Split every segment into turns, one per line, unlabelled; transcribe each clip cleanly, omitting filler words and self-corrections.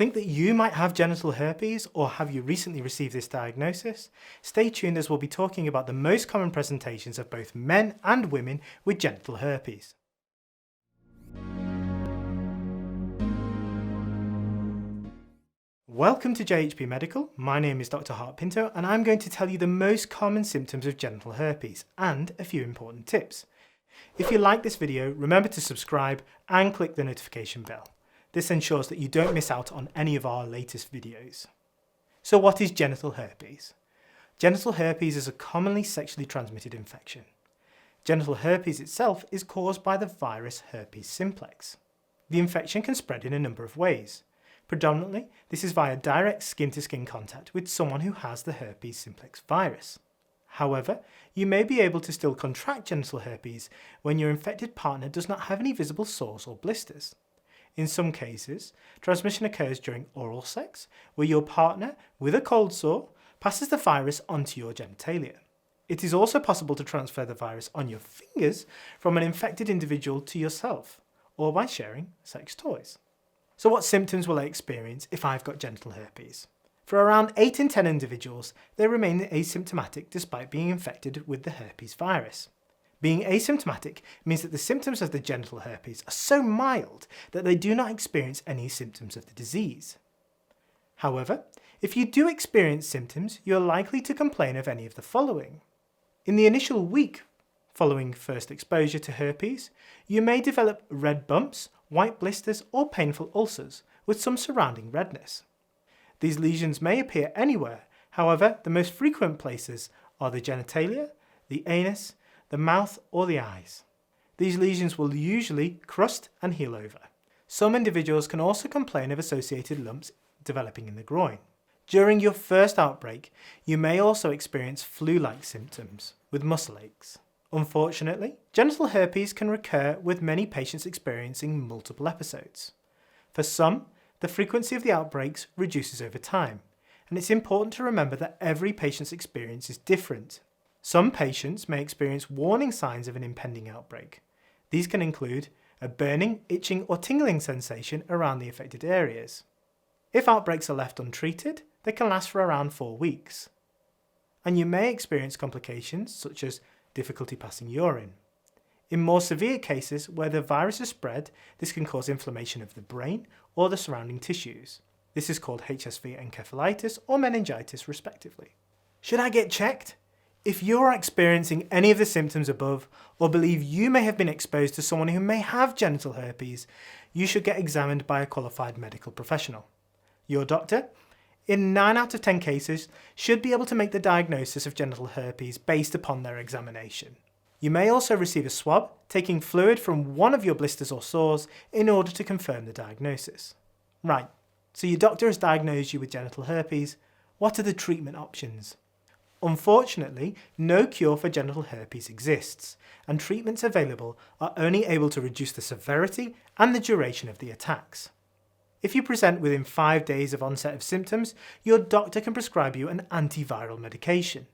Think that you might have genital herpes, or have you recently received this diagnosis? Stay tuned as we'll be talking about the most common presentations of both men and women with genital herpes. Welcome to JHP Medical. My name is Dr. Hart-Pinto and I'm going to tell you the most common symptoms of genital herpes and a few important tips. If you like this video, remember to subscribe and click the notification bell. This ensures that you don't miss out on any of our latest videos. So what is genital herpes? Genital herpes is a commonly sexually transmitted infection. Genital herpes itself is caused by the virus herpes simplex. The infection can spread in a number of ways. Predominantly, this is via direct skin-to-skin contact with someone who has the herpes simplex virus. However, you may be able to still contract genital herpes when your infected partner does not have any visible sores or blisters. In some cases, transmission occurs during oral sex, where your partner, with a cold sore, passes the virus onto your genitalia. It is also possible to transfer the virus on your fingers from an infected individual to yourself, or by sharing sex toys. So what symptoms will I experience if I've got genital herpes? For around 8 in 10 individuals, they remain asymptomatic despite being infected with the herpes virus. Being asymptomatic means that the symptoms of the genital herpes are so mild that they do not experience any symptoms of the disease. However, if you do experience symptoms, you're likely to complain of any of the following. In the initial week following first exposure to herpes, you may develop red bumps, white blisters, or painful ulcers with some surrounding redness. These lesions may appear anywhere, however, the most frequent places are the genitalia, the anus, the mouth, or the eyes. These lesions will usually crust and heal over. Some individuals can also complain of associated lumps developing in the groin. During your first outbreak, you may also experience flu-like symptoms with muscle aches. Unfortunately, genital herpes can recur with many patients experiencing multiple episodes. For some, the frequency of the outbreaks reduces over time, and it's important to remember that every patient's experience is different. Some patients may experience warning signs of an impending outbreak. These can include a burning, itching, or tingling sensation around the affected areas. If outbreaks are left untreated, they can last for around 4 weeks. And you may experience complications such as difficulty passing urine. In more severe cases where the virus is spread, this can cause inflammation of the brain or the surrounding tissues. This is called HSV encephalitis or meningitis respectively. Should I get checked? If you are experiencing any of the symptoms above, or believe you may have been exposed to someone who may have genital herpes, you should get examined by a qualified medical professional. Your doctor, in 9 out of 10 cases, should be able to make the diagnosis of genital herpes based upon their examination. You may also receive a swab, taking fluid from one of your blisters or sores in order to confirm the diagnosis. Right, so your doctor has diagnosed you with genital herpes. What are the treatment options? Unfortunately, no cure for genital herpes exists, and treatments available are only able to reduce the severity and the duration of the attacks. If you present within 5 days of onset of symptoms, your doctor can prescribe you an antiviral medication.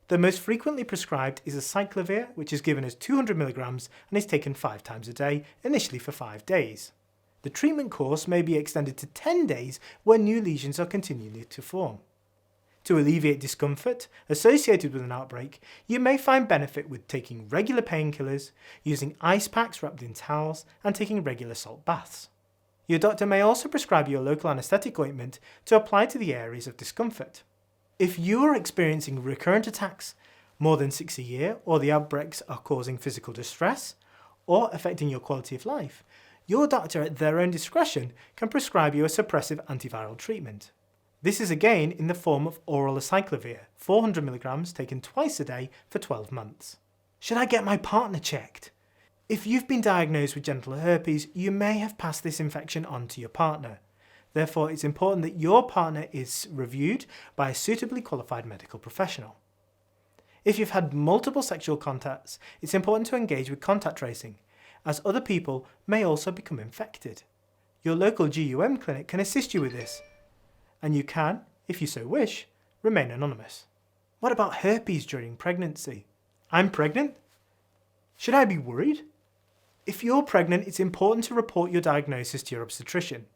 The most frequently prescribed is acyclovir, which is given as 200 mg and is taken 5 times a day, initially for 5 days. The treatment course may be extended to 10 days when new lesions are continuing to form. To alleviate discomfort associated with an outbreak, you may find benefit with taking regular painkillers, using ice packs wrapped in towels, and taking regular salt baths. Your doctor may also prescribe you a local anaesthetic ointment to apply to the areas of discomfort. If you are experiencing recurrent attacks, more than 6 a year, or the outbreaks are causing physical distress, or affecting your quality of life, your doctor at their own discretion can prescribe you a suppressive antiviral treatment. This is again in the form of oral acyclovir, 400 mg taken twice a day for 12 months. Should I get my partner checked? If you've been diagnosed with genital herpes, you may have passed this infection on to your partner. Therefore, it's important that your partner is reviewed by a suitably qualified medical professional. If you've had multiple sexual contacts, it's important to engage with contact tracing, as other people may also become infected. Your local GUM clinic can assist you with this, and you can, if you so wish, remain anonymous. What about herpes during pregnancy? I'm pregnant? Should I be worried? If you're pregnant, it's important to report your diagnosis to your obstetrician.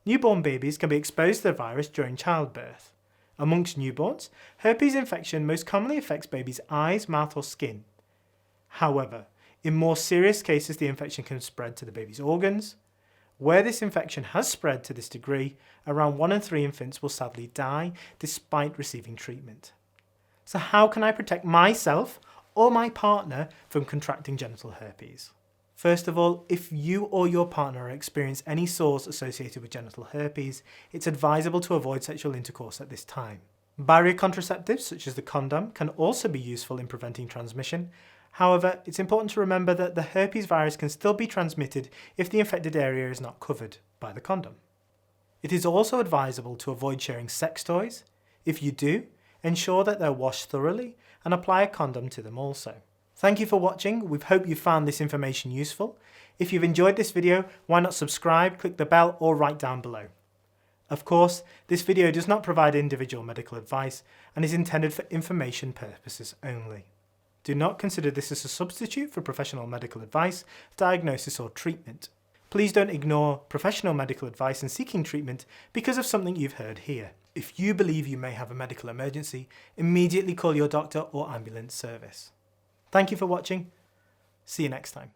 Newborn babies can be exposed to the virus during childbirth. Amongst newborns, herpes infection most commonly affects babies' eyes, mouth or skin. However, in more serious cases the infection can spread to the baby's organs. Where this infection has spread to this degree, around 1 in 3 infants will sadly die despite receiving treatment. So how can I protect myself or my partner from contracting genital herpes? First of all, if you or your partner experience any sores associated with genital herpes, it's advisable to avoid sexual intercourse at this time. Barrier contraceptives such as the condom can also be useful in preventing transmission. However, it's important to remember that the herpes virus can still be transmitted if the infected area is not covered by the condom. It is also advisable to avoid sharing sex toys. If you do, ensure that they're washed thoroughly and apply a condom to them also. Thank you for watching. We hope you found this information useful. If you've enjoyed this video, why not subscribe, click the bell or write down below. Of course, this video does not provide individual medical advice and is intended for information purposes only. Do not consider this as a substitute for professional medical advice, diagnosis or treatment. Please don't ignore professional medical advice in seeking treatment because of something you've heard here. If you believe you may have a medical emergency, immediately call your doctor or ambulance service. Thank you for watching. See you next time.